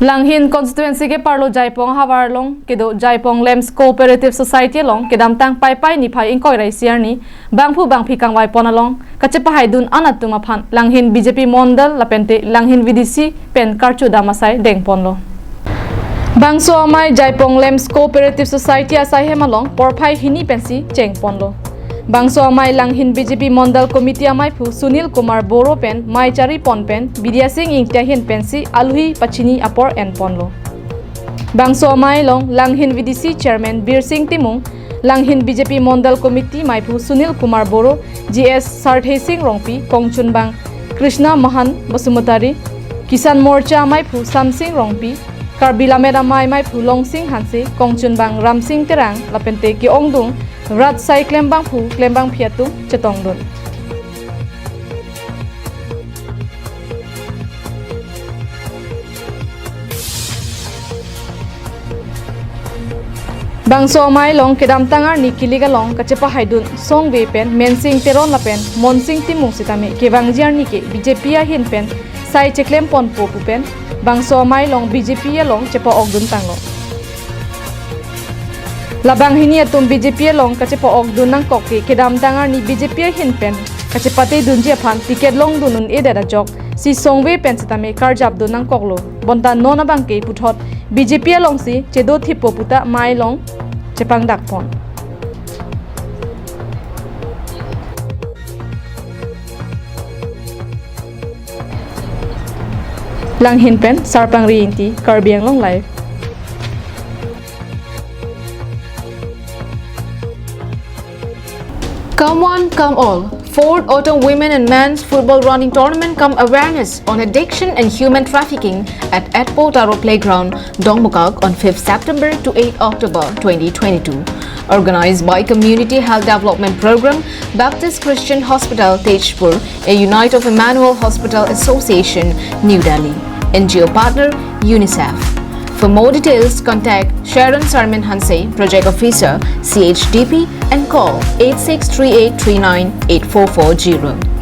Langhin constituency ke parlo Jaipong Hawar long kedo Jaipong Lamps Cooperative Society long kedam tang pai pai ni phai ingkoi rai siar ni bangphu bangphi kangwai ponalong kachepa haidun anatuma phan Langhin BJP Mondal lapente Langhin VDC pen karcho damasai deng ponlo bangso amai Jaipong Lamps Cooperative Society asai hemalong porphai hini pensi cheng ponlo bangso amai Langhin BJP Mondal Committee amai phu Sunil Kumar Boro pen mai chari pon pen Vidya Singh ingtia hin pensi aluhi pachini apor en ponlo bangso amai long Langhin VDC Chairman Bir Singh Timung Langhin BJP Mondal Committee mai phu Sunil Kumar Boro GS Sarthei Singh Rongpi Kongchun bang Krishna Mahan Basumatari Kisan Morcha amai phu Sam Singh Rongpi Karbila Mera mai phu Long Singh Hanse Kongchun bang Ram Singh Terang lapente ki ongdung Rat sai klembang phu klembang phiatu chetong dun bangso mai long kedam tangar ni kiliga long kachepa haidun song ve pen mensing teron lapen monsing timung sitame kebangjiar ni ke BJP a hin pen sai cheklem pon po pu pen bangso mai long BJP a long chepa ogdun tanglo labang hini atum BJP long kachepa ogdun nang kokki kedam tangar ni BJP hin pen kachepate dunji phan ticket long dunun edera jok si songwe pen sitame karjab dun nang koklo bonta nona bangke puthot BJP long si chedo thipo puta mai long chepang dak pon Langhin pen sarpang riinti karbiang long live Come one, come all. Fourth Autumn Women and Men's Football Running Tournament come awareness on addiction and human trafficking at Potaro Playground, Dongmukak on 5th September to 8 October 2022. Organized by Community Health Development Program, Baptist Christian Hospital, Tejpur, a Unite of Emmanuel Hospital Association, New Delhi. NGO partner, UNICEF. For more details, contact Sharon Sarmin Hanse, Project Officer, CHDP, and call 8638398440.